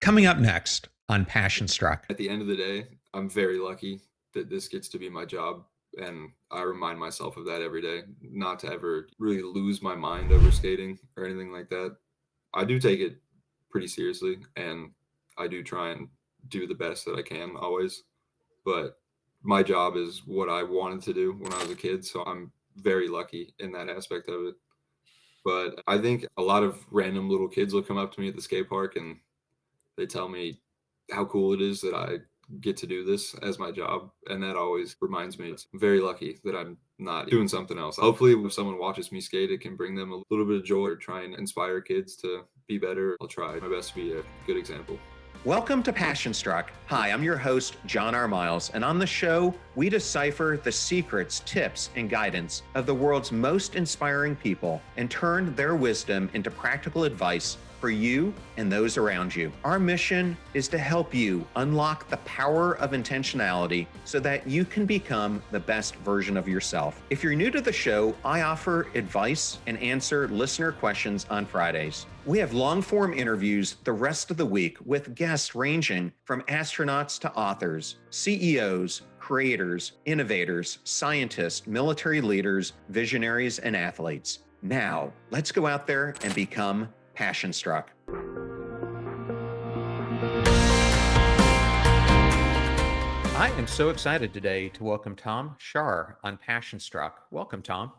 Coming up next on Passion Struck. At the end of the day, I'm very lucky that this gets to be my job. And I remind myself of that every day, not to ever really lose my mind over skating or anything like that. I do take it pretty seriously, and I do try and do the best that I can always. But my job is what I wanted to do when I was a kid. So I'm very lucky in that aspect of it. But I think a lot of random little kids will come up to me at the skate park and they tell me how cool it is that I get to do this as my job. And that always reminds me, I'm very lucky that I'm not doing something else. Hopefully, if someone watches me skate, it can bring them a little bit of joy or try and inspire kids to be better. I'll try my best to be a good example. Welcome to Passion Struck. Hi, I'm your host, John R. Miles, and on the show, we decipher the secrets, tips, and guidance of the world's most inspiring people and turn their wisdom into practical advice for you and those around you. Our mission is to help you unlock the power of intentionality so that you can become the best version of yourself. If you're new to the show, I offer advice and answer listener questions on Fridays. We have long-form interviews the rest of the week with guests ranging from astronauts to authors, CEOs, creators, innovators, scientists, military leaders, visionaries, and athletes. Now, let's go out there and become Passion Struck. I am so excited today to welcome Tom Schaar on Passion Struck. Welcome, Tom.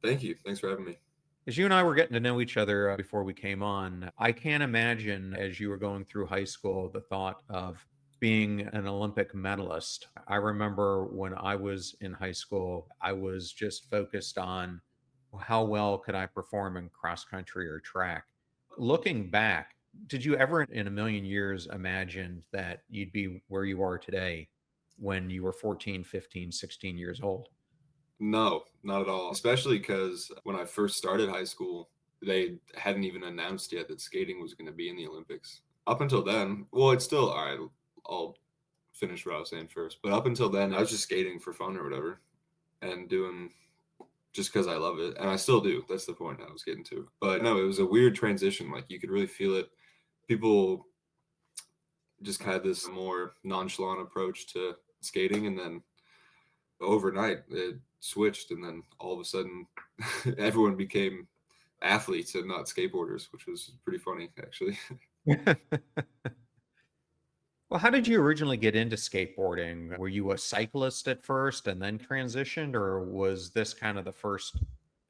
Thank you. Thanks for having me. As you and I were getting to know each other before we came on, I can't imagine as you were going through high school the thought of being an Olympic medalist. I remember when I was in high school, I was just focused on how well could I perform in cross country or track. Looking back, did you ever in a million years imagine that you'd be where you are today when you were 14, 15, 16 years old? No, not at all. Especially because when I first started high school, they hadn't even announced yet that skating was going to be in the Olympics. Up until then, well, it's still all right. I'll finish what I was saying first. But up until then, I was just skating for fun or whatever and doing just because I love it. And I still do. That's the point I was getting to. But no, it was a weird transition. Like you could really feel it. People just had this more nonchalant approach to skating. And then overnight, it switched. And then all of a sudden, everyone became athletes and not skateboarders, which was pretty funny, actually. Well, how did you originally get into skateboarding? Were you a cyclist at first and then transitioned, or was this kind of the first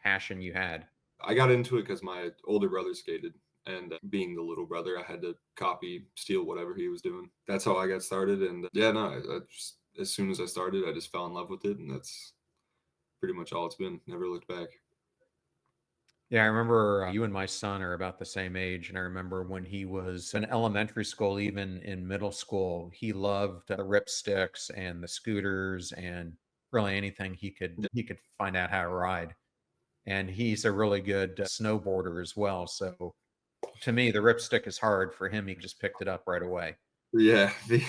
passion you had? I got into it because my older brother skated. And being the little brother, I had to steal whatever he was doing. That's how I got started. And yeah, no, as soon as I started, I just fell in love with it. And that's pretty much all it's been. Never looked back. Yeah, I remember you and my son are about the same age. And I remember when he was in elementary school, even in middle school, he loved the ripsticks and the scooters and really anything he could find out how to ride. And he's a really good snowboarder as well. So to me, the ripstick is hard. For him, he just picked it up right away. Yeah, the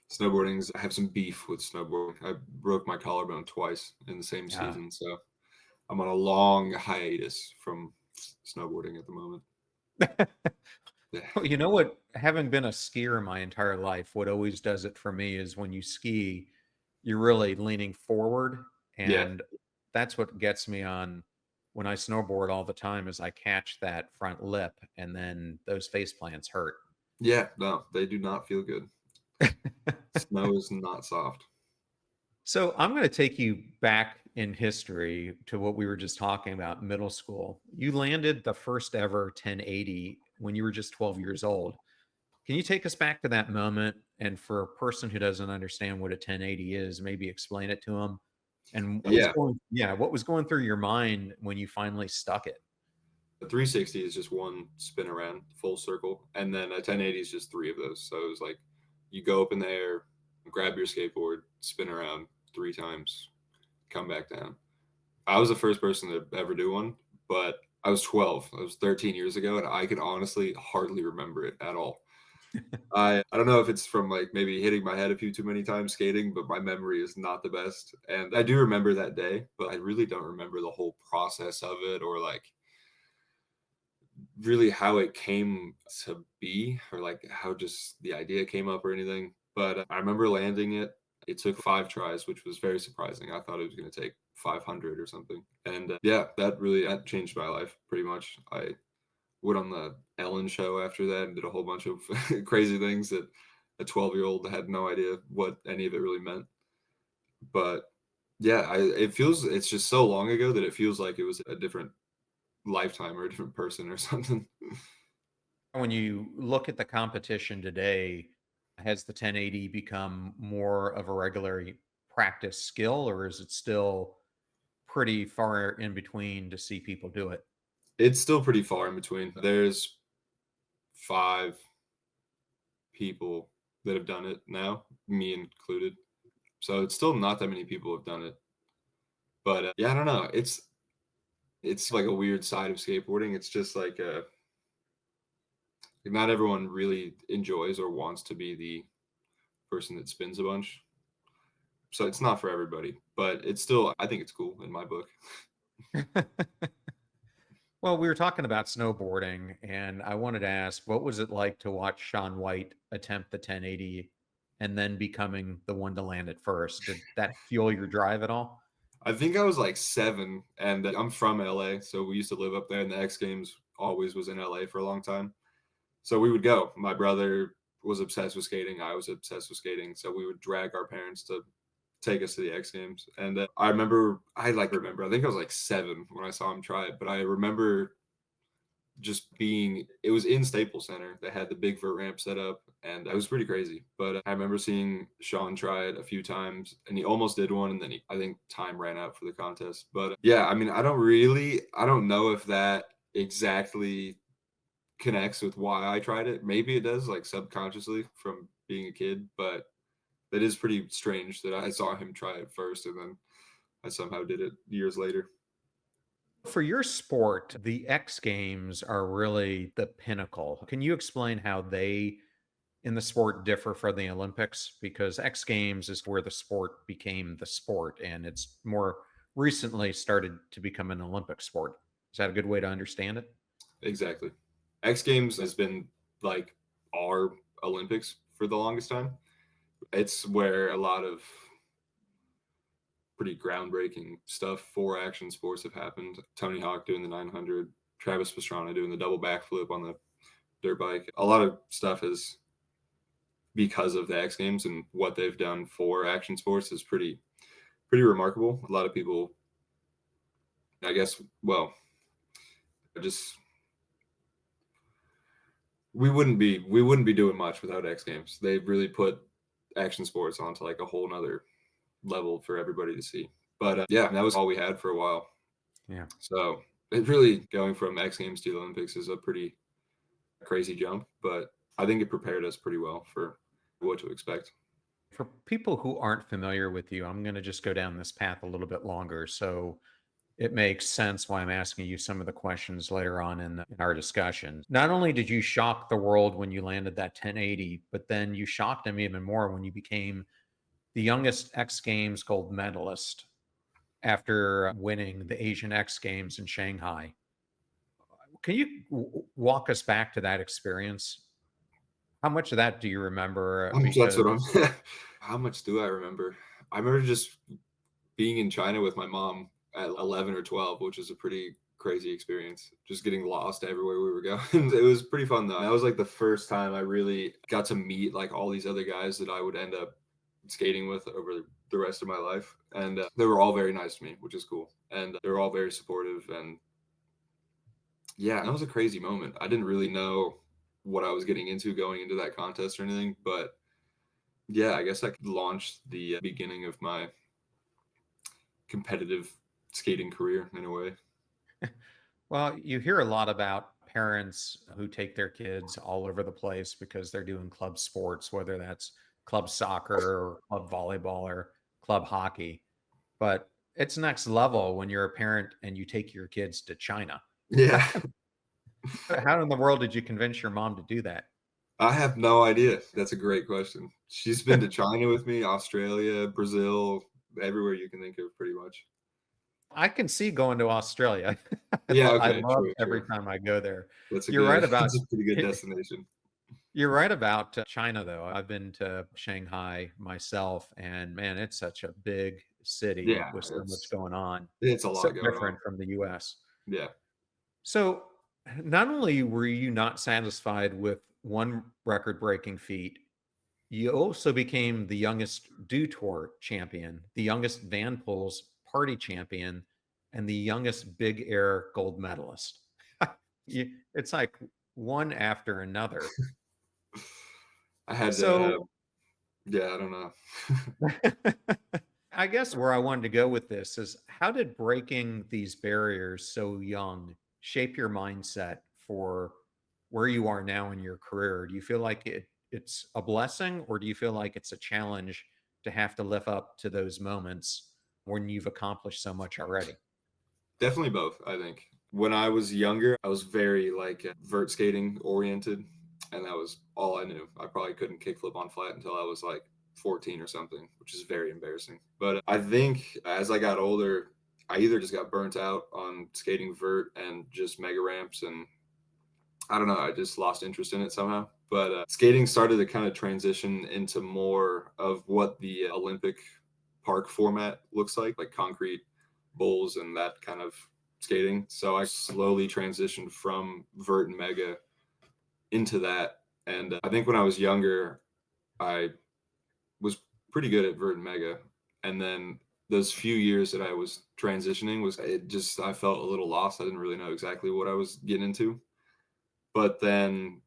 snowboarding's. I have some beef with snowboarding. I broke my collarbone twice in the same Yeah. season, so I'm on a long hiatus from snowboarding at the moment. Yeah, Well, you know what? Having been a skier my entire life, what always does it for me is when you ski, you're really leaning forward. yeah, And that's what gets me on when I snowboard all the time is I catch that front lip and then those face plants hurt. yeah. No, they do not feel good. Snow is not soft. So I'm going to take you back in history to what we were just talking about, middle school. You landed the first ever 1080 when you were just 12 years old. Can you take us back to that moment? And for a person who doesn't understand what a 1080 is, maybe explain it to them. And Yeah, what was going through your mind when you finally stuck it? the 360 is just one spin around, full circle, and then a 1080 is just three of those. So it was like you go up in the air, grab your skateboard, spin around 3 times, come back down. I was the first person to ever do one, but I was 12. I was 13 years ago, and I can honestly hardly remember it at all. I don't know if it's from like maybe hitting my head a few too many times skating, but my memory is not the best. And I do remember that day, but I really don't remember the whole process of it or like really how it came to be, or like how just the idea came up or anything. But I remember landing it. It took 5 tries, which was very surprising. I thought it was going to take 500 or something. And yeah, that changed my life pretty much. I went on the Ellen show after that and did a whole bunch of crazy things that a 12-year-old had no idea what any of it really meant. But yeah, it's just so long ago that it feels like it was a different lifetime or a different person or something. When you look at the competition today, has the 1080 become more of a regular practice skill, or is it still pretty far in between to see people do it? It's still pretty far in between. There's 5 people that have done it now, me included. So it's still not that many people have done it. But yeah, I don't know. It's like a weird side of skateboarding. It's just like not everyone really enjoys or wants to be the person that spins a bunch. So it's not for everybody, but it's still, I think it's cool in my book. Well, we were talking about snowboarding, and I wanted to ask, what was it like to watch Shaun White attempt the 1080 and then becoming the one to land it first? Did that fuel your drive at all? I think I was like 7, and I'm from LA, so we used to live up there, and the X Games always was in LA for a long time. So we would go. My brother was obsessed with skating. I was obsessed with skating. So we would drag our parents to take us to the X Games. And I think I was like 7 when I saw him try it. But I remember it was in Staples Center. They had the big vert ramp set up, and it was pretty crazy. But I remember seeing Sean try it a few times, and he almost did one. And then I think time ran out for the contest. But yeah, I mean, I don't know if that exactly connects with why I tried it. Maybe it does, like subconsciously from being a kid, but that is pretty strange that I saw him try it first and then I somehow did it years later. For your sport, the X Games are really the pinnacle. Can you explain how they in the sport differ from the Olympics? Because X Games is where the sport became the sport, and it's more recently started to become an Olympic sport. Is that a good way to understand it? Exactly. X Games has been like our Olympics for the longest time. It's where a lot of pretty groundbreaking stuff for action sports have happened. Tony Hawk doing the 900, Travis Pastrana doing the double backflip on the dirt bike. A lot of stuff is because of the X Games, and what they've done for action sports is pretty remarkable. A lot of people, I guess, well, just we wouldn't be doing much without X Games. They really put action sports onto like a whole nother level for everybody to see. But yeah, that was all we had for a while. Yeah. So it really, going from X Games to the Olympics is a pretty crazy jump, but I think it prepared us pretty well for what to expect. For people who aren't familiar with you, I'm going to just go down this path a little bit longer. So it makes sense why I'm asking you some of the questions later on in our discussion. Not only did you shock the world when you landed that 1080, but then you shocked them even more when you became the youngest X Games gold medalist after winning the Asian X Games in Shanghai. Can you walk us back to that experience? How much of that do you remember? That's Because what I'm. How much do I remember? I remember just being in China with my mom at 11 or 12, which is a pretty crazy experience. Just getting lost everywhere we were going. It was pretty fun though. That was like the first time I really got to meet like all these other guys that I would end up skating with over the rest of my life, and they were all very nice to me, which is cool, and they were all very supportive. And yeah, that was a crazy moment. I didn't really know what I was getting into going into that contest or anything, but yeah, I guess I could launch the beginning of my competitive skating career in a way. well, you hear a lot about parents who take their kids all over the place because they're doing club sports, whether that's club soccer or club volleyball or club hockey. But it's next level when you're a parent and you take your kids to China. Yeah, How in the world did you convince your mom to do that? I have no idea. That's a great question. She's been to China with me, Australia, Brazil, everywhere you can think of, pretty much. I can see going to Australia. Yeah, I okay, love true, every true. time I go there. That's a You're good right about that's a pretty good destination. you're right about China, though. I've been to Shanghai myself, and man, it's such a big city Yeah, with so much going on. it's a So lot going on. different from the US. Yeah. So, not only were you not satisfied with one record-breaking feat, you also became the youngest Dew Tour champion, the youngest Van Pool's party champion, and the youngest Big Air gold medalist. It's like one after another. I had to, So, yeah, I don't know. I guess where I wanted to go with this is how did breaking these barriers so young shape your mindset for where you are now in your career? Do you feel like it's a blessing, or do you feel like it's a challenge to have to live up to those moments when you've accomplished so much already? Definitely both, I think. When I was younger, I was very like vert skating oriented, and that was all I knew. I probably couldn't kickflip on flat until I was like 14 or something, which is very embarrassing. But I think as I got older, I either just got burnt out on skating vert and just mega ramps, and I don't know, I just lost interest in it somehow. But skating started to kind of transition into more of what the Olympic park format looks like concrete bowls and that kind of skating. So I slowly transitioned from vert and mega into that. And I think when I was younger, I was pretty good at vert and mega. And then those few years that I was transitioning was it just I felt a little lost. I didn't really know exactly what I was getting into. But then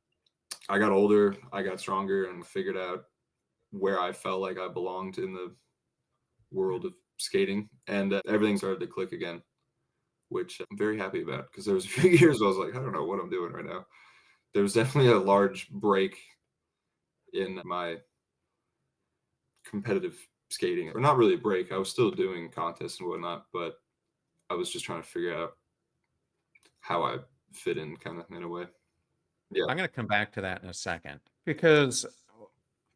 I got older, I got stronger and figured out where I felt like I belonged in the world of skating, and everything started to click again, which I'm very happy about because there was a few years where I was like, I don't know what I'm doing right now. There was definitely a large break in my competitive skating, or not really a break. I was still doing contests and whatnot, but I was just trying to figure out how I fit in, kind of in a way. Yeah. I'm going to come back to that in a second because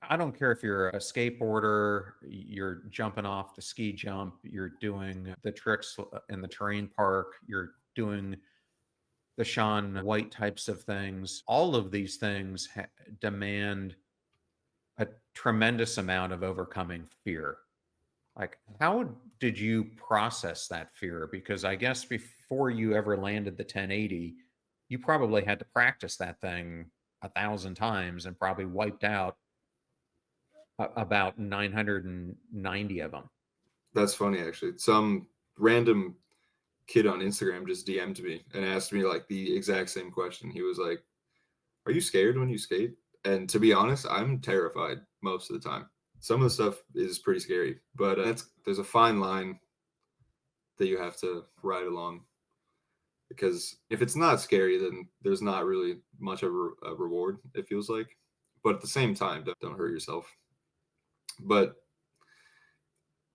I don't care if you're a skateboarder, you're jumping off the ski jump, you're doing the tricks in the terrain park, you're doing the Sean White types of things. All of these things demand a tremendous amount of overcoming fear. Like, how did you process that fear? Because I guess before you ever landed the 1080, you probably had to practice that thing 1,000 times and probably wiped out about 990 of them. That's funny, actually. Some random kid on Instagram just DM'd me and asked me like the exact same question. He was like, "Are you scared when you skate?" And to be honest, I'm terrified most of the time. Some of the stuff is pretty scary, but there's a fine line that you have to ride along because if it's not scary, then there's not really much of a reward. It feels like, but at the same time, don't hurt yourself. But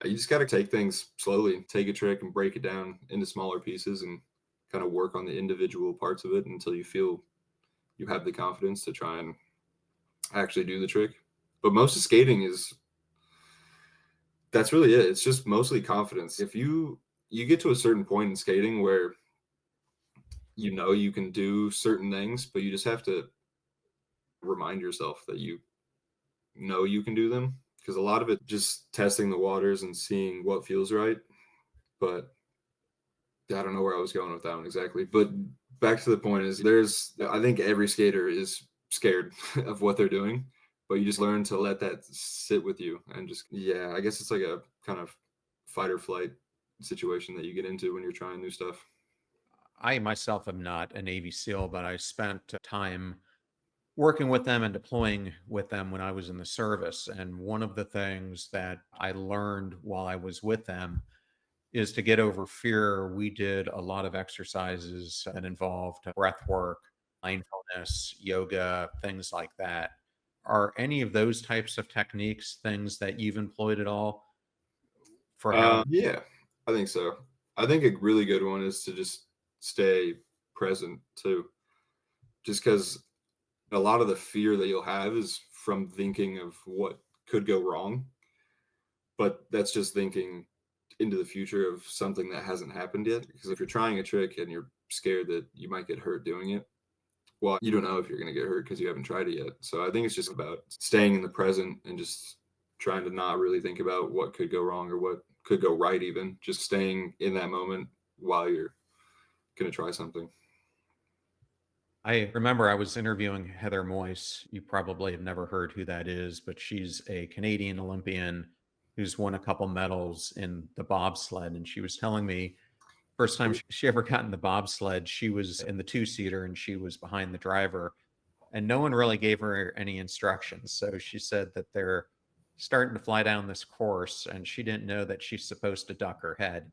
you just got to take things slowly, take a trick and break it down into smaller pieces and kind of work on the individual parts of it until you feel you have the confidence to try and actually do the trick. But most of skating is that's really it. It's just mostly confidence. If you get to a certain point in skating where you know you can do certain things, but you just have to remind yourself that you know you can do them because a lot of it just testing the waters and seeing what feels right. But I don't know where I was going with that one exactly. But back to the point is I think every skater is scared of what they're doing, but you just learn to let that sit with you and just yeah, I guess it's like a kind of fight or flight situation that you get into when you're trying new stuff. I myself am not a Navy SEAL, but I spent time working with them and deploying with them when I was in the service. And one of the things that I learned while I was with them is to get over fear. We did a lot of exercises that involved breath work, mindfulness, yoga, things like that. Are any of those types of techniques things that you've employed at all for how? Yeah, I think so. I think a really good one is to just stay present too, just because a lot of the fear that you'll have is from thinking of what could go wrong, but that's just thinking into the future of something that hasn't happened yet. Because if you're trying a trick and you're scared that you might get hurt doing it, well, you don't know if you're going to get hurt because you haven't tried it yet. So I think it's just about staying in the present and just trying to not really think about what could go wrong or what could go right, even just staying in that moment while you're going to try something. I remember I was interviewing Heather Moyse. You probably have never heard who that is, but she's a Canadian Olympian who's won a couple medals in the bobsled. And she was telling me first time she ever got in the bobsled, she was in the two-seater and she was behind the driver, and no one really gave her any instructions. So she said that they're starting to fly down this course and she didn't know that she's supposed to duck her head.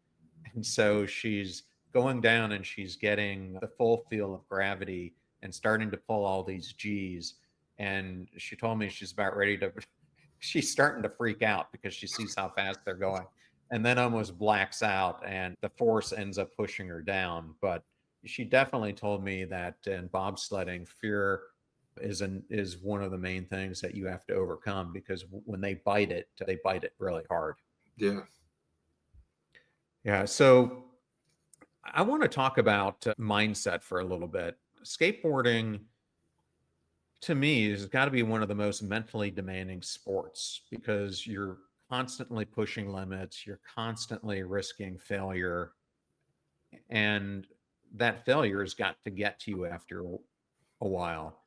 And so she's going down and she's getting the full feel of gravity and starting to pull all these G's. And she told me she's about ready to, she's starting to freak out because she sees how fast they're going, and then almost blacks out and the force ends up pushing her down. But she definitely told me that in bobsledding, fear is one of the main things that you have to overcome, because when they bite it really hard. Yeah. Yeah. So I want to talk about mindset for a little bit. Skateboarding to me has got to be one of the most mentally demanding sports, because you're constantly pushing limits, you're constantly risking failure, and that failure has got to get to you after a while.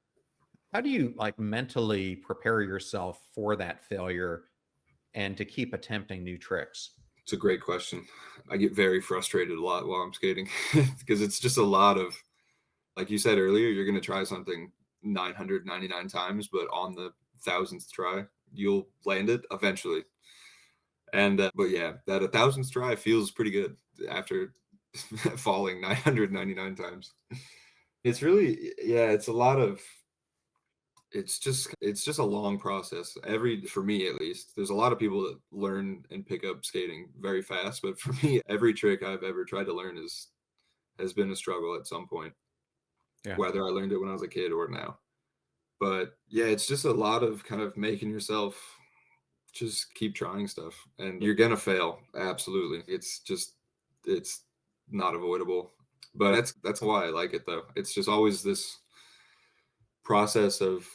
How do you like mentally prepare yourself for that failure and to keep attempting new tricks? It's a great question. I get very frustrated a lot while I'm skating because it's just a lot of, like you said earlier, you're going to try something 999 times, but on the 1000th try, you'll land it eventually. And, but yeah, that 1000th try feels pretty good after falling 999 times. It's really, yeah, it's a lot of, it's just a long process. For me at least, there's a lot of people that learn and pick up skating very fast, but for me, every trick I've ever tried to learn has been a struggle at some point. Yeah. Whether I learned it when I was a kid or now. But yeah, it's just a lot of kind of making yourself just keep trying stuff, and you're gonna fail. Absolutely. It's not avoidable. But that's why I like it though. It's just always this process of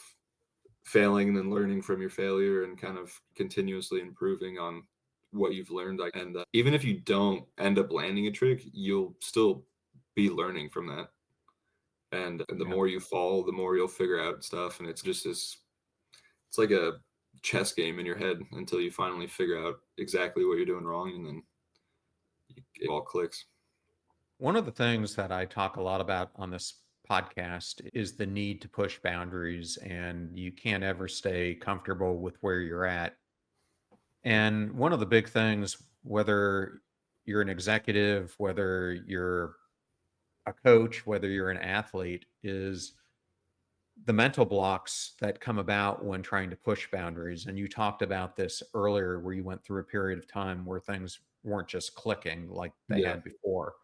failing and then learning from your failure and kind of continuously improving on what you've learned. And even if you don't end up landing a trick, you'll still be learning from that. And the Yeah. more you fall, the more you'll figure out stuff. And it's just it's like a chess game in your head until you finally figure out exactly what you're doing wrong. And then it all clicks. One of the things that I talk a lot about on this podcast is the need to push boundaries, and you can't ever stay comfortable with where you're at. And one of the big things, whether you're an executive, whether you're a coach, whether you're an athlete, is the mental blocks that come about when trying to push boundaries. And you talked about this earlier, where you went through a period of time where things weren't just clicking like they Yeah. had before.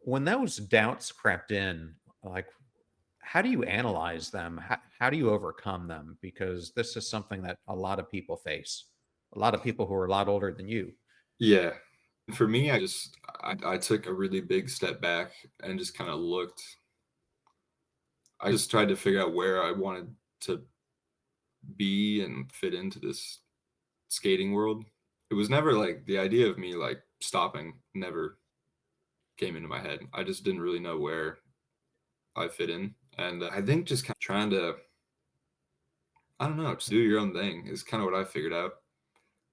When those doubts crept in, like, how do you analyze them? How do you overcome them? Because this is something that a lot of people face, a lot of people who are a lot older than you. Yeah. For me, I took a really big step back and just kind of looked. I just tried to figure out where I wanted to be and fit into this skating world. It was never like the idea of me like stopping never came into my head. I just didn't really know where I fit in. And I think just kind of trying to, I don't know, just do your own thing is kind of what I figured out.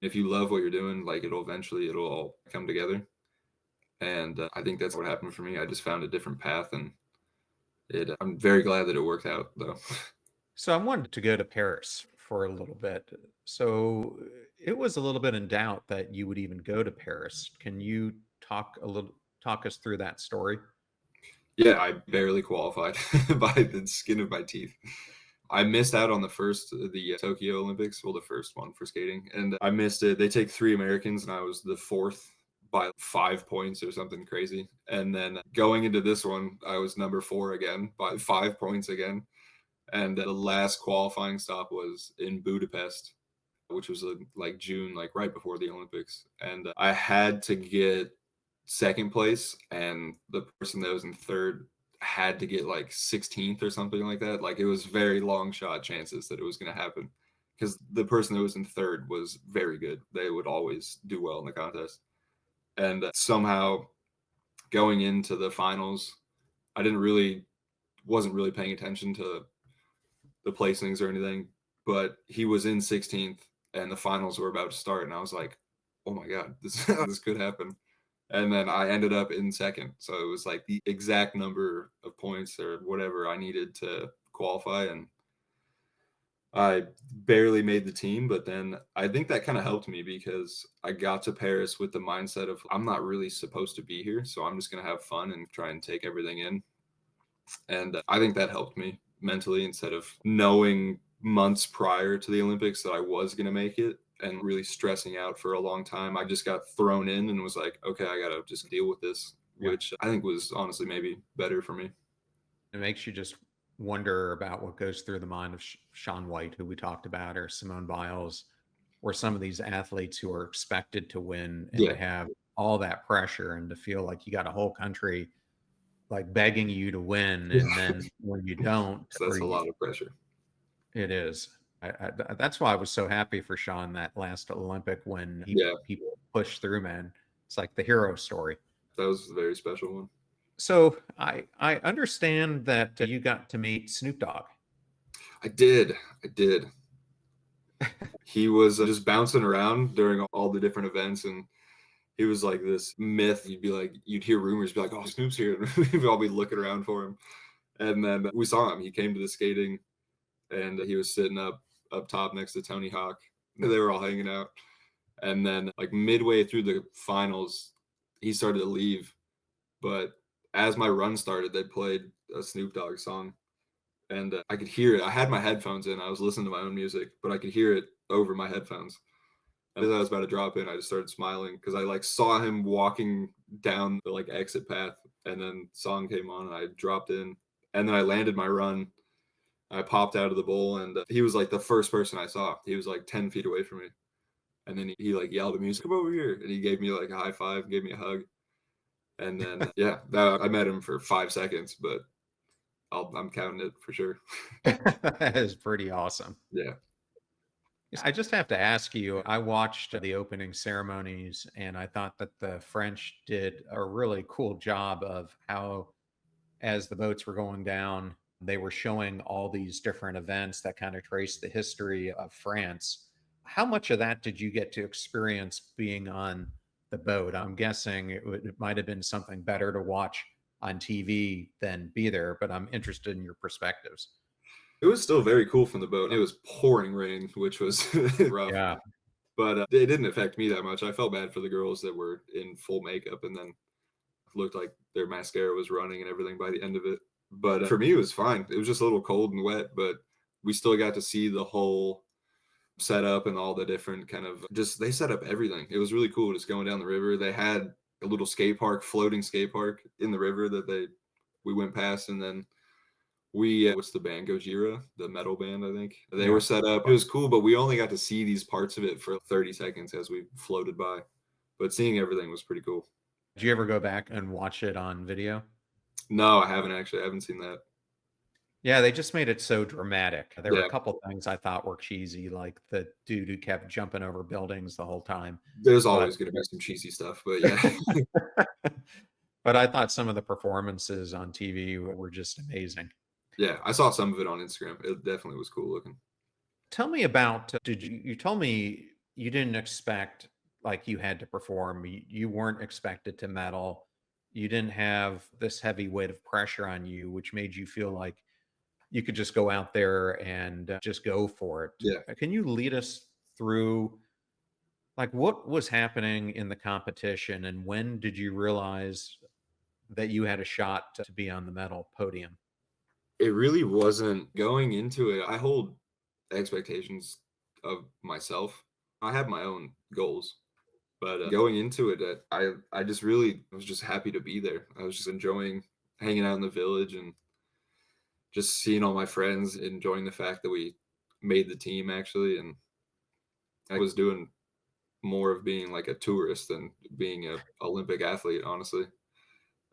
If you love what you're doing, like it'll all come together. And I think that's what happened for me. I just found a different path, and I'm very glad that it worked out though. So I wanted to go to Paris for a little bit. So it was a little bit in doubt that you would even go to Paris. Can you talk us through that story? Yeah, I barely qualified by the skin of my teeth. I missed out on the Tokyo Olympics, well, the first one for skating, and I missed it. They take 3 Americans, and I was the fourth by 5 points or something crazy. And then going into this one, I was number 4 again by 5 points again. And the last qualifying stop was in Budapest. which was like June, like right before the Olympics. And I had to get second place, and the person that was in third had to get like 16th or something like that. Like it was very long shot chances that it was going to happen, because the person that was in third was very good. They would always do well in the contest. And somehow going into the finals, I wasn't really paying attention to the placings or anything, but he was in 16th and the finals were about to start. And I was like, oh my God, this could happen. And then I ended up in second. So it was like the exact number of points or whatever I needed to qualify. And I barely made the team, but then I think that kind of helped me, because I got to Paris with the mindset of I'm not really supposed to be here. So I'm just going to have fun and try and take everything in. And I think that helped me mentally, instead of knowing months prior to the Olympics that I was going to make it and really stressing out for a long time. I just got thrown in and was like, okay, I got to just deal with this, which I think was honestly maybe better for me. It makes you just wonder about what goes through the mind of Shaun White, who we talked about, or Simone Biles, or some of these athletes who are expected to win and to have all that pressure and to feel like you got a whole country like begging you to win. And then when you don't, So that's a lot of pressure. It is. That's why I was so happy for Shaun that last Olympic when he pushed through, man. It's like the hero story. That was a very special one. So I understand that you got to meet Snoop Dogg. I did. He was just bouncing around during all the different events, and he was like this myth. You'd hear rumors, be like, oh, Snoop's here. And we'd all be looking around for him. And then we saw him. He came to the skating, and he was sitting up top next to Tony Hawk. They were all hanging out. And then like midway through the finals, he started to leave. But as my run started, they played a Snoop Dogg song. And I could hear it. I had my headphones in. I was listening to my own music, but I could hear it over my headphones. As I was about to drop in, I just started smiling, because I like saw him walking down the like exit path, and then song came on and I dropped in, and then I landed my run. I popped out of the bowl, and he was like the first person I saw. He was like 10 feet away from me. And then he like yelled at me, come over here. And he gave me like a high five, gave me a hug. And then, I met him for 5 seconds, but I'm counting it for sure. That is pretty awesome. Yeah. I just have to ask you, I watched the opening ceremonies and I thought that the French did a really cool job of how, as the boats were going down, they were showing all these different events that kind of trace the history of France. How much of that did you get to experience being on the boat? I'm guessing it might have been something better to watch on TV than be there, but I'm interested in your perspectives. It was still very cool from the boat. It was pouring rain, which was rough. Yeah. But it didn't affect me that much. I felt bad for the girls that were in full makeup and then looked like their mascara was running and everything by the end of it. But for me, it was fine. It was just a little cold and wet, but we still got to see the whole setup and all the different kind of they set up everything. It was really cool just going down the river. They had a little floating skate park in the river that we went past, and then what's the band, Gojira, the metal band, I think they were set up. It was cool, but we only got to see these parts of it for 30 seconds as we floated by, but seeing everything was pretty cool. Did you ever go back and watch it on video? No, I haven't actually. I haven't seen that. Yeah, they just made it so dramatic. There were a couple things I thought were cheesy, like the dude who kept jumping over buildings the whole time. There's always going to be some cheesy stuff, but yeah. But I thought some of the performances on TV were just amazing. Yeah, I saw some of it on Instagram. It definitely was cool looking. Tell me about, you told me you didn't expect like you had to perform. You weren't expected to medal. You didn't have this heavy weight of pressure on you, which made you feel like you could just go out there and just go for it. Yeah. Can you lead us through like what was happening in the competition, and when did you realize that you had a shot to be on the medal podium? It really wasn't going into it. I hold expectations of myself. I have my own goals, but going into it, I just really was just happy to be there. I was just enjoying hanging out in the village and just seeing all my friends, enjoying the fact that we made the team actually. And I was doing more of being like a tourist than being a Olympic athlete, honestly,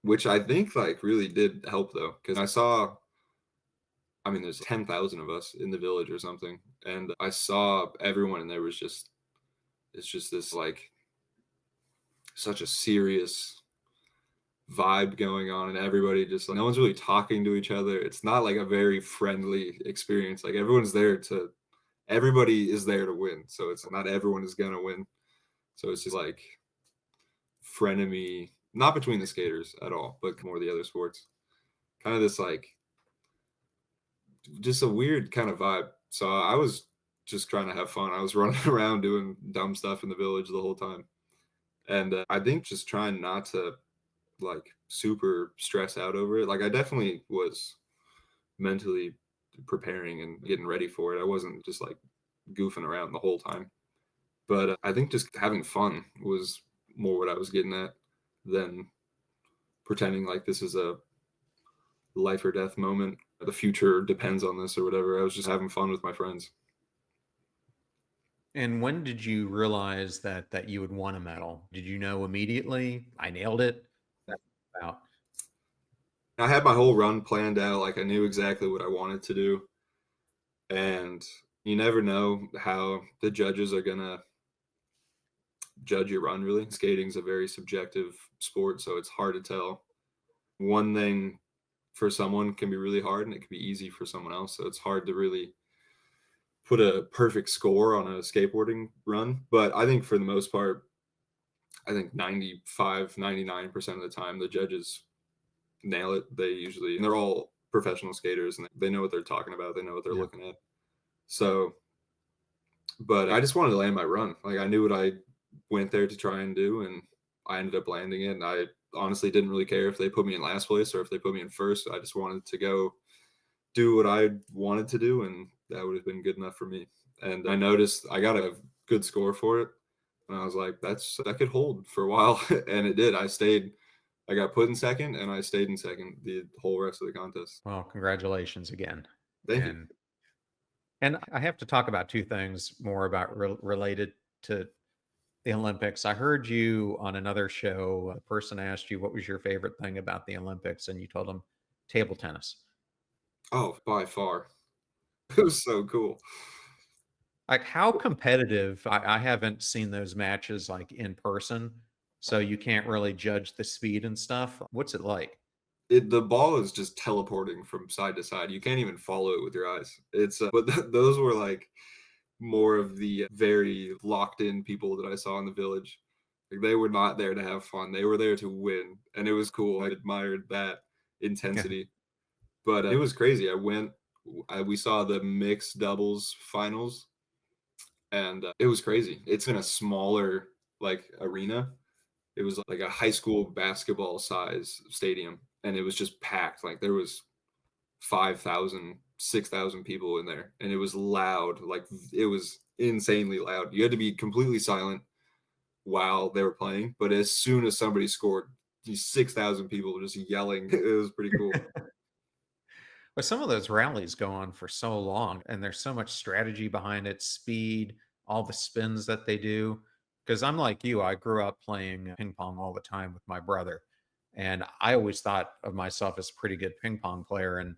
which I think like really did help though, because I mean, there's 10,000 of us in the village or something, and I saw everyone, and it's just this like such a serious vibe going on, and everybody just like no one's really talking to each other. It's not like a very friendly experience. Like everybody is there to win, so it's not everyone is gonna win. So it's just like frenemy, not between the skaters at all, but more the other sports. Kind of this like just a weird kind of vibe. So I was just trying to have fun. I was running around doing dumb stuff in the village the whole time. And I think just trying not to like super stress out over it. Like I definitely was mentally preparing and getting ready for it. I wasn't just like goofing around the whole time. But I think just having fun was more what I was getting at than pretending like this is a life or death moment. The future depends on this or whatever. I was just having fun with my friends. And when did you realize that you would want a medal? Did you know immediately? I nailed it. That's about. I had my whole run planned out. Like I knew exactly what I wanted to do. And you never know how the judges are going to judge your run, really. Skating's a very subjective sport, so it's hard to tell. One thing for someone can be really hard and it can be easy for someone else. So it's hard to really put a perfect score on a skateboarding run. But I think for the most part, I think 99% of the time, the judges nail it. And they're all professional skaters and they know what they're talking about. They know what they're looking at. So, but I just wanted to land my run. Like I knew what I went there to try and do, and I ended up landing it. And I honestly didn't really care if they put me in last place or if they put me in first. I just wanted to go do what I wanted to do, and that would have been good enough for me. And I noticed I got a good score for it, and I was like, that could hold for a while, and it did. I got put in second, and I stayed in second the whole rest of the contest. Well, congratulations again. Thank you. And I have to talk about two things more about related to the Olympics. I heard you on another show. A person asked you what was your favorite thing about the Olympics, and you told them table tennis. Oh, by far. It was so cool. Like how competitive? I haven't seen those matches like in person, so you can't really judge the speed and stuff. What's it like? The ball is just teleporting from side to side. You can't even follow it with your eyes. Those were like more of the very locked in people that I saw in the village. Like they were not there to have fun. They were there to win, and it was cool. I admired that intensity. But it was crazy. We saw the mixed doubles finals, and it was crazy. It's in a smaller like arena. It was like a high school basketball size stadium, and it was just packed. Like there was 5,000, 6,000 people in there, and it was loud. Like it was insanely loud. You had to be completely silent while they were playing, but as soon as somebody scored, these 6,000 people were just yelling. It was pretty cool. But some of those rallies go on for so long, and there's so much strategy behind it, speed, all the spins that they do. Because I'm like you, I grew up playing ping pong all the time with my brother, and I always thought of myself as a pretty good ping pong player. And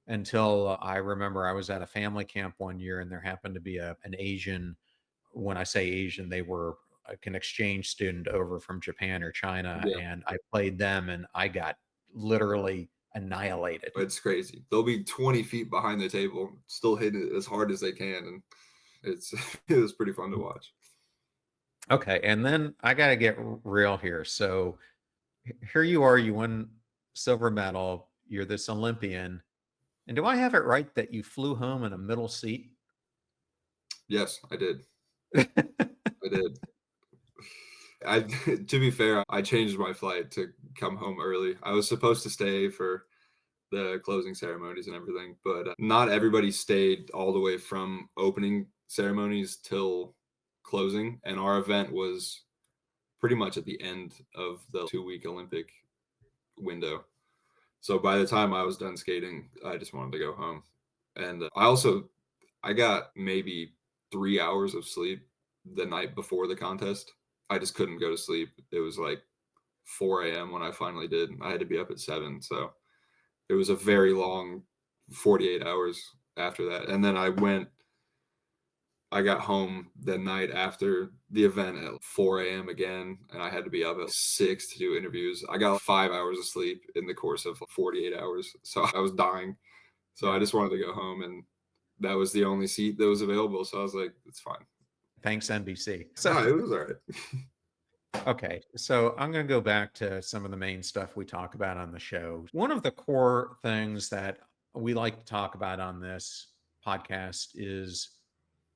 until I remember I was at a family camp one year, and there happened to be an Asian. When I say Asian, they were like an exchange student over from Japan or China, Yeah. and I played them, and I got literally annihilated. It's crazy. They'll be 20 feet behind the table, still hitting it as hard as they can, and it was pretty fun to watch. Okay, and then I got to get real here. So here you are, you won silver medal, you're this Olympian. And do I have it right that you flew home in a middle seat? Yes, I did. I did. To be fair, I changed my flight to come home early. I was supposed to stay for the closing ceremonies and everything, but not everybody stayed all the way from opening ceremonies till closing, and our event was pretty much at the end of the 2-week Olympic window. So by the time I was done skating, I just wanted to go home. And I got maybe 3 hours of sleep the night before the contest. I just couldn't go to sleep. It was like 4 a.m. when I finally did. I had to be up at 7. So it was a very long 48 hours after that. And then I got home the night after the event at 4 a.m. again, and I had to be up at 6 to do interviews. I got 5 hours of sleep in the course of 48 hours. So I was dying. So I just wanted to go home, and that was the only seat that was available. So I was like, it's fine. Thanks, NBC. So it was all right. Okay, so I'm going to go back to some of the main stuff we talk about on the show. One of the core things that we like to talk about on this podcast is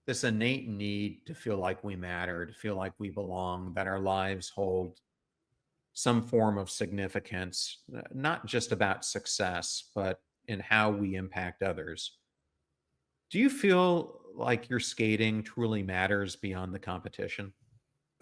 this innate need to feel like we matter, to feel like we belong, that our lives hold some form of significance, not just about success, but in how we impact others. Do you feel like your skating truly matters beyond the competition?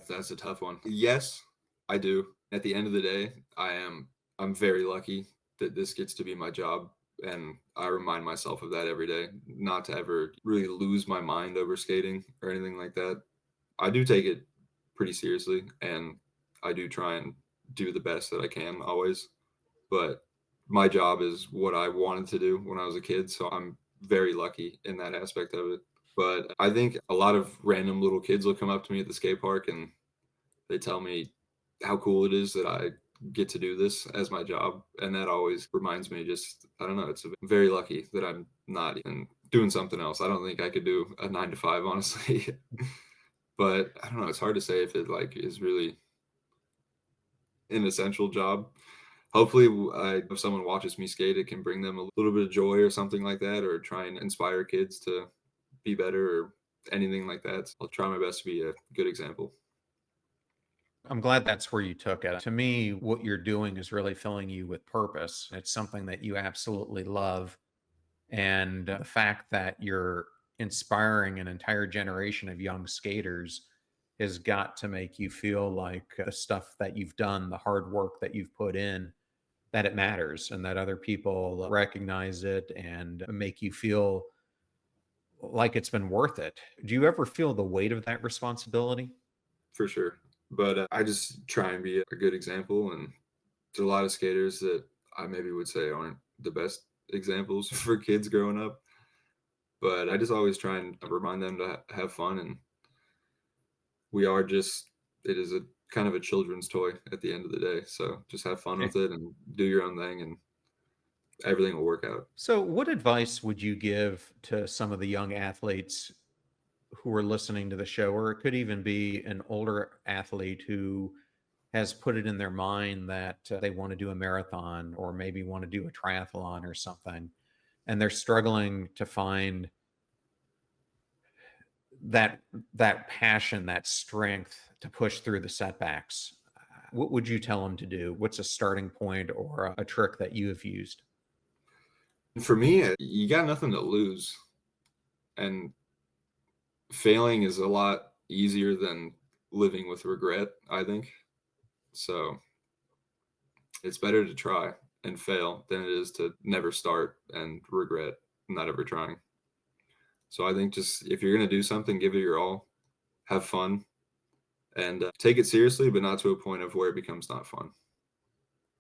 That's a tough one. Yes, I do. At the end of the day, I'm very lucky that this gets to be my job. And I remind myself of that every day, not to ever really lose my mind over skating or anything like that. I do take it pretty seriously, and I do try and do the best that I can always. But my job is what I wanted to do when I was a kid. So I'm very lucky in that aspect of it. But I think a lot of random little kids will come up to me at the skate park and they tell me how cool it is that I get to do this as my job. And that always reminds me just, I don't know, I'm very lucky that I'm not even doing something else. I don't think I could do a 9 to 5, honestly. But I don't know, it's hard to say if it like is really an essential job. Hopefully, if someone watches me skate, it can bring them a little bit of joy or something like that, or try and inspire kids to be better or anything like that. So I'll try my best to be a good example. I'm glad that's where you took it. To me, what you're doing is really filling you with purpose. It's something that you absolutely love. And the fact that you're inspiring an entire generation of young skaters has got to make you feel like the stuff that you've done, the hard work that you've put in, that it matters and that other people recognize it and make you feel like it's been worth it. Do you ever feel the weight of that responsibility? For sure. But I just try and be a good example. And there's a lot of skaters that I maybe would say aren't the best examples for kids growing up. But I just always try and remind them to have fun. And it is a kind of a children's toy at the end of the day. So just have fun with it and do your own thing, and everything will work out. So, what advice would you give to some of the young athletes who are listening to the show, or it could even be an older athlete who has put it in their mind that they want to do a marathon or maybe want to do a triathlon or something, and they're struggling to find that passion, that strength to push through the setbacks? What would you tell them to do? What's a starting point or a trick that you have used? For me, you got nothing to lose. And failing is a lot easier than living with regret, I think. So it's better to try and fail than it is to never start and regret not ever trying. So I think just if you're going to do something, give it your all, have fun, and take it seriously, but not to a point of where it becomes not fun.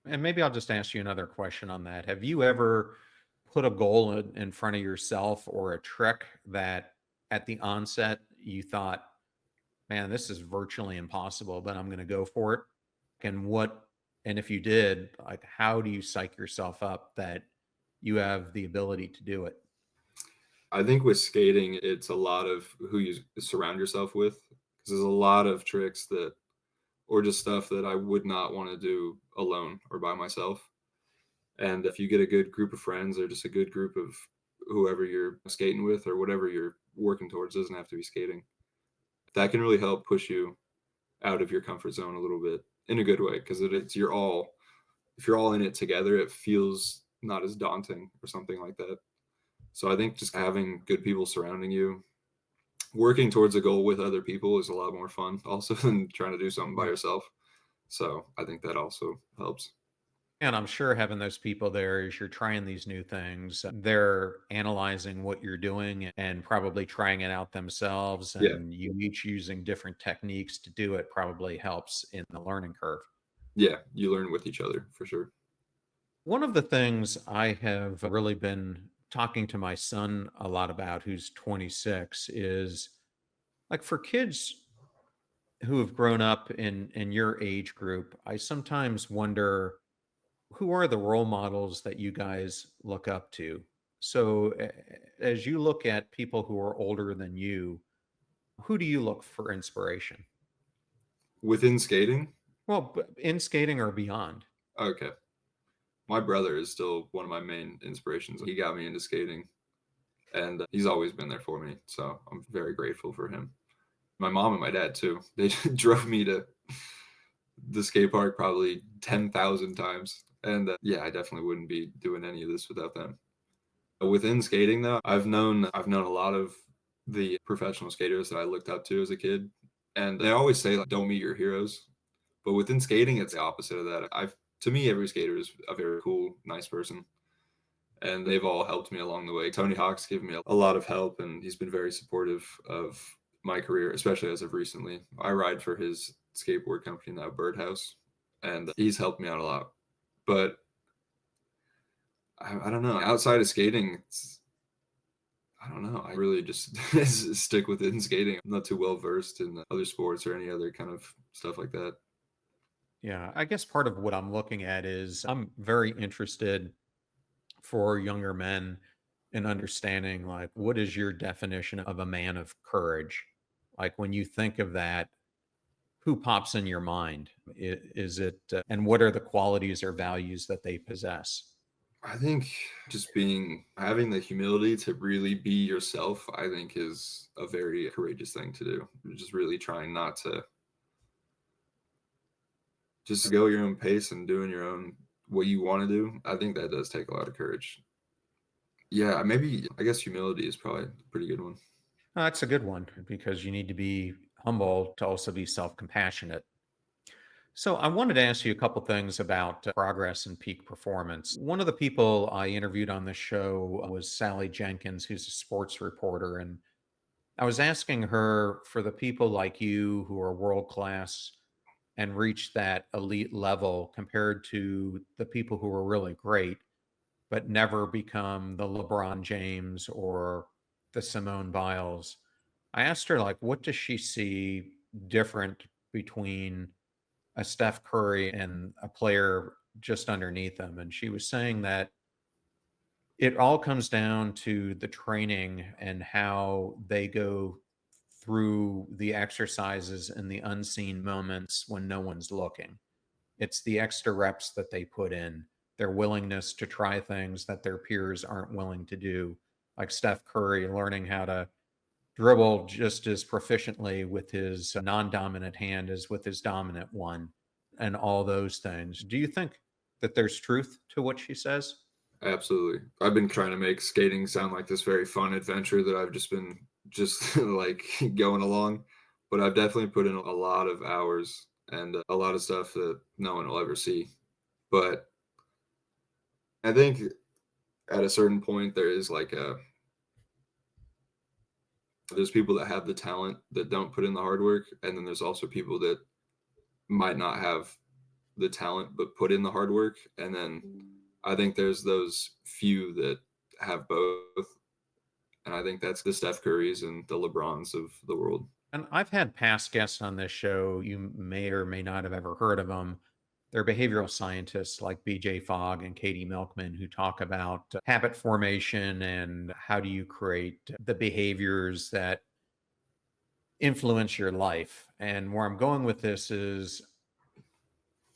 And maybe I'll just ask you another question on that. Have you ever put a goal in front of yourself or a trick that at the onset you thought, man, this is virtually impossible, but I'm going to go for it? And if you did, like, how do you psych yourself up that you have the ability to do it? I think with skating, it's a lot of who you surround yourself with, because there's a lot of tricks or just stuff that I would not want to do alone or by myself. And if you get a good group of friends or just a good group of whoever you're skating with or whatever you're working towards, doesn't have to be skating, that can really help push you out of your comfort zone a little bit in a good way, because if you're all in it together, it feels not as daunting or something like that. So I think just having good people surrounding you, working towards a goal with other people is a lot more fun also than trying to do something by yourself. So I think that also helps. And I'm sure having those people there as you're trying these new things, they're analyzing what you're doing and probably trying it out themselves. Yeah, And you each using different techniques to do it probably helps in the learning curve. yeah, you learn with each other for sure. One of the things I have really been talking to my son a lot about, who's 26, is like for kids who have grown up in your age group, I sometimes wonder who are the role models that you guys look up to? So, as you look at people who are older than you, who do you look for inspiration? Within skating, Well, in skating or beyond. okay. My brother is still one of my main inspirations. He got me into skating, and he's always been there for me. So I'm very grateful for him. My mom and my dad too. They drove me to the skate park probably 10,000 times. And yeah, I definitely wouldn't be doing any of this without them. Within skating though, I've known a lot of the professional skaters that I looked up to as a kid. And they always say like don't meet your heroes. But within skating it's the opposite of that. I've To me every skater is a very cool, nice person. And they've all helped me along the way. Tony Hawk's given me a lot of help, and he's been very supportive of my career, especially as of recently. I ride for his skateboard company now, Birdhouse, and he's helped me out a lot. But I don't know. Outside of skating, I don't know. I really just stick within skating. I'm not too well versed in other sports or any other kind of stuff like that. Yeah, I guess part of what I'm looking at is I'm very interested for younger men in understanding like what is your definition of a man of courage? Like when you think of that, who pops in your mind? Is it, and what are the qualities or values that they possess? I think just having the humility to really be yourself, I think is a very courageous thing to do. Just really trying not to just go your own pace and doing your own what you want to do. I think that does take a lot of courage. Yeah, maybe I guess humility is probably a pretty good one. That's a good one because you need to be humble to also be self compassionate. So, I wanted to ask you a couple things about progress and peak performance. One of the people I interviewed on this show was Sally Jenkins, who's a sports reporter. And I was asking her for the people like you who are world class and reach that elite level compared to the people who are really great, but never become the LeBron James or the Simone Biles. I asked her, like, what does she see different between a Steph Curry and a player just underneath them? And she was saying that it all comes down to the training and how they go through the exercises and the unseen moments when no one's looking. It's the extra reps that they put in, their willingness to try things that their peers aren't willing to do, like Steph Curry learning how to dribble just as proficiently with his non dominant hand as with his dominant one, and all those things. Do you think that there's truth to what she says? Absolutely. I've been trying to make skating sound like this very fun adventure that I've just been just like going along, but I've definitely put in a lot of hours and a lot of stuff that no one will ever see. But I think at a certain point there is like a there's people that have the talent that don't put in the hard work, and then there's also people that might not have the talent but put in the hard work, and then I think there's those few that have both, and I think that's the Steph Currys and the LeBrons of the world. And I've had past guests on this show. You may or may not have ever heard of them. They're behavioral scientists like BJ Fogg and Katie Milkman who talk about habit formation and how do you create the behaviors that influence your life. And where I'm going with this is,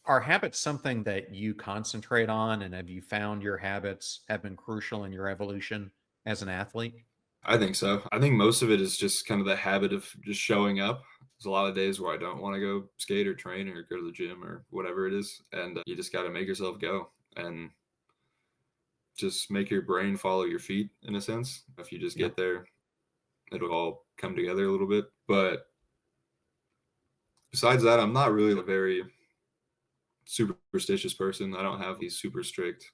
are habits something that you concentrate on? And have you found your habits have been crucial in your evolution as an athlete? I think so. I think most of it is just kind of the habit of just showing up. There's a lot of days where I don't want to go skate or train or go to the gym or whatever it is, and you just got to make yourself go and just make your brain follow your feet in a sense. If you just Yeah. get there, it'll all come together a little bit. But besides that, I'm not really very superstitious person. I don't have these super strict.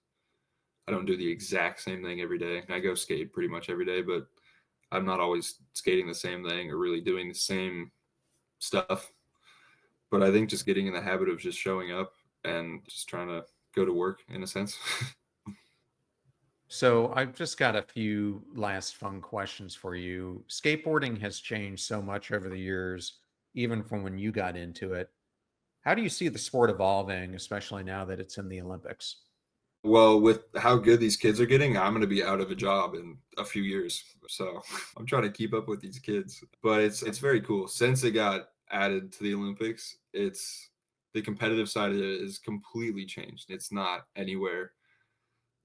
I don't do the exact same thing every day. I go skate pretty much every day, but I'm not always skating the same thing or really doing the same stuff. But I think just getting in the habit of just showing up and just trying to go to work in a sense. So I've just got a few last fun questions for you. Skateboarding has changed so much over the years, even from when you got into it. How do you see the sport evolving, especially now that it's in the Olympics? Well, with how good these kids are getting, I'm going to be out of a job in a few years. So I'm trying to keep up with these kids. But it's very cool. Since it got added to the Olympics, it's the competitive side of it is completely changed. It's not anywhere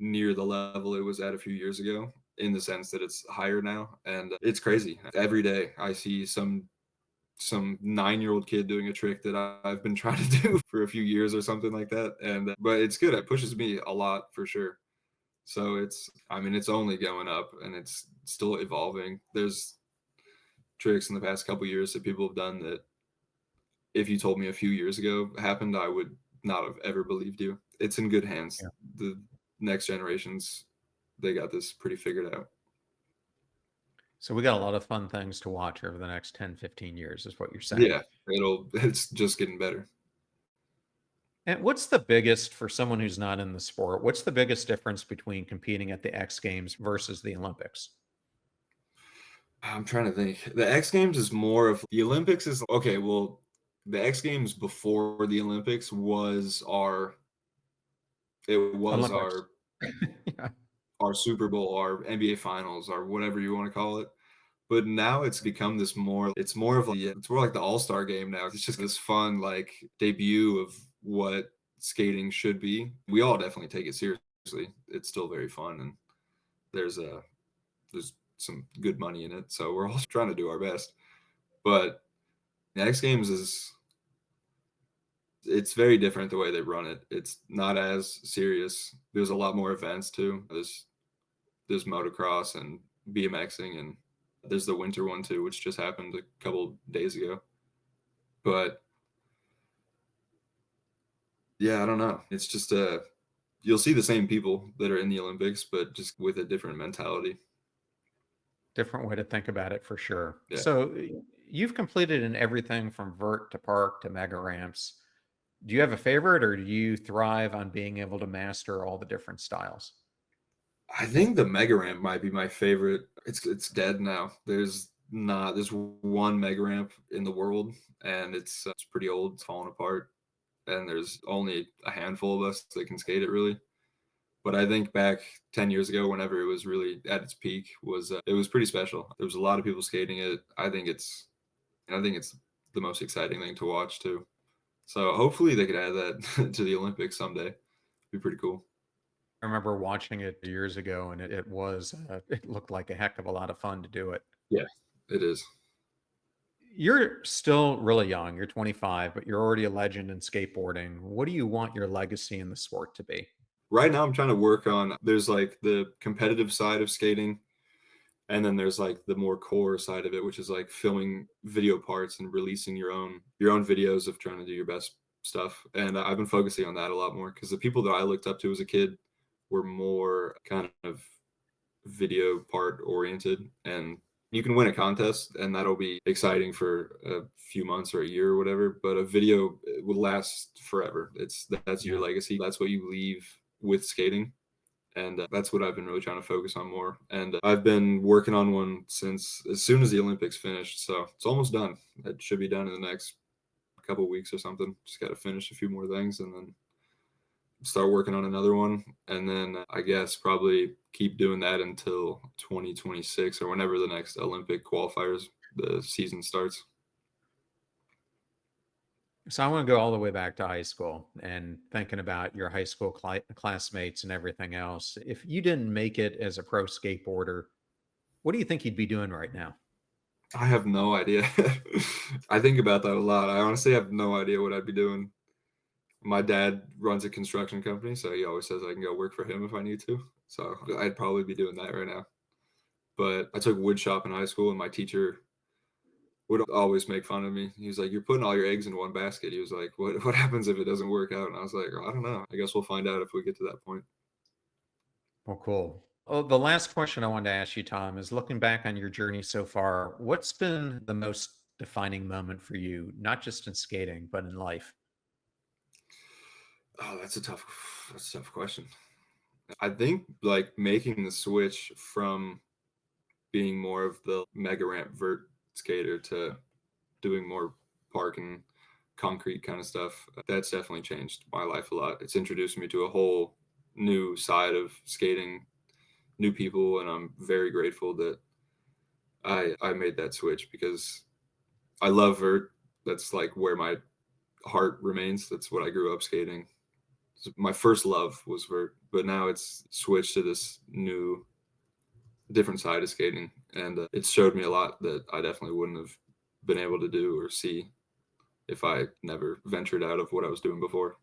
near the level it was at a few years ago, in the sense that it's higher now, and it's crazy. Every day I see some 9-year-old kid doing a trick that I've been trying to do for a few years or something like that. And but it's good. It pushes me a lot for sure. So I mean, it's only going up and it's still evolving. There's tricks in the past couple years that people have done that if you told me a few years ago happened, I would not have ever believed you. It's in good hands. Yeah. The next generations, they got this pretty figured out. So we got a lot of fun things to watch over the next 10, 15 years, is what you're saying. Yeah, it's just getting better. And what's the biggest, for someone who's not in the sport, what's the biggest difference between competing at the X Games versus the Olympics? I'm trying to think. The X Games is more of the Olympics is okay. Well, the X Games before the Olympics was Olympics. our Yeah. our Super Bowl, our NBA Finals, or whatever you want to call it. But now it's become this more. It's more like the All Star game now. It's just this fun like debut of what skating should be. We all definitely take it seriously. It's still very fun, and there's a there's some good money in it. So we're all trying to do our best. But the X Games it's very different the way they run it. It's not as serious. There's a lot more events too. There's motocross and BMXing, and there's the winter one too, which just happened a couple days ago. But yeah, I don't know. It's just you'll see the same people that are in the Olympics, but just with a different mentality. Different way to think about it for sure. Yeah. So you've completed in everything from vert to park to mega ramps. Do you have a favorite, or do you thrive on being able to master all the different styles? I think the Mega Ramp might be my favorite. It's dead now. There's one Mega Ramp in the world, and it's pretty old. It's falling apart, and there's only a handful of us that can skate it really. But I think back 10 years ago, whenever it was really at its peak, was it was pretty special. There was a lot of people skating it. I think it's the most exciting thing to watch too. So hopefully they could add that to the Olympics someday. Be pretty cool. I remember watching it years ago, and it looked like a heck of a lot of fun to do it. Yeah, it is. You're still really young. You're 25, but you're already a legend in skateboarding. What do you want your legacy in the sport to be? Right now I'm trying to work on there's like the competitive side of skating, and then there's like the more core side of it, which is like filming video parts and releasing your own videos of trying to do your best stuff. And I've been focusing on that a lot more because the people that I looked up to as a kid were more kind of video part oriented, and you can win a contest and that'll be exciting for a few months or a year or whatever, but a video will last forever. That's your Yeah. legacy. That's what you leave with skating, and that's what I've been really trying to focus on more. And I've been working on one since as soon as the Olympics finished, so it's almost done. It should be done in the next couple weeks or something. Just got to finish a few more things and then start working on another one, and then I guess probably keep doing that until 2026 or whenever the next Olympic qualifiers the season starts. So I want to go all the way back to high school and thinking about your high school classmates and everything else. If you didn't make it as a pro skateboarder, what do you think you'd be doing right now? I have no idea. I think about that a lot. I honestly have no idea what I'd be doing. My dad runs a construction company, so he always says I can go work for him if I need to. So I'd probably be doing that right now. But I took wood shop in high school, and my teacher would always make fun of me. He was like, "You're putting all your eggs in one basket." He was like, "What happens if it doesn't work out?" And I was like, "I don't know. I guess we'll find out if we get to that point." Well, cool. Oh, the last question I wanted to ask you, Tom, is looking back on your journey so far, what's been the most defining moment for you, not just in skating, but in life? Oh, that's a tough question. I think like making the switch from being more of the mega ramp vert skater to doing more park and concrete kind of stuff, that's definitely changed my life a lot. It's introduced me to a whole new side of skating, new people, and I'm very grateful that I made that switch because I love vert. That's like where my heart remains. That's what I grew up skating. So my first love was vert, but now it's switched to this new, different side of skating, and it showed me a lot that I definitely wouldn't have been able to do or see if I never ventured out of what I was doing before.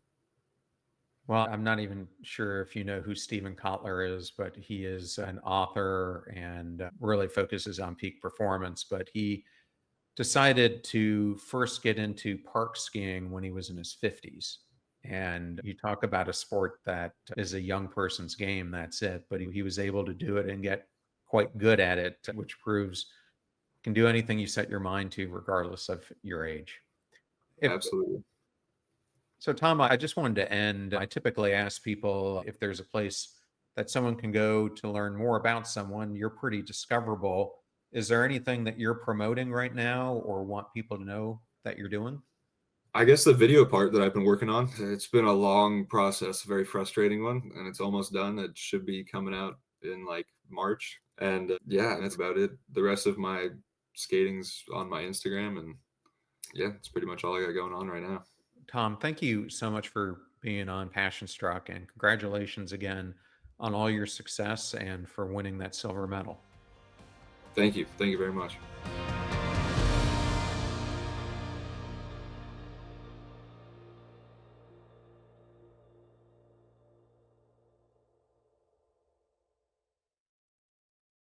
Well, I'm not even sure if you know who Stephen Kotler is, but he is an author and really focuses on peak performance. But he decided to first get into park skiing when he was in his 50s. And you talk about a sport that is a young person's game, that's it. But he was able to do it and get quite good at it, which proves you can do anything you set your mind to, regardless of your age. If Absolutely. so, Tom, I just wanted to end. I typically ask people if there's a place that someone can go to learn more about someone. You're pretty discoverable. Is there anything that you're promoting right now or want people to know that you're doing? I guess the video part that I've been working on, it's been a long process, a very frustrating one, and it's almost done. It should be coming out in like March. And yeah, that's about it. The rest of my skating's on my Instagram, and yeah, it's pretty much all I got going on right now. Tom, thank you so much for being on Passion Struck and congratulations again on all your success and for winning that silver medal. Thank you. Thank you very much.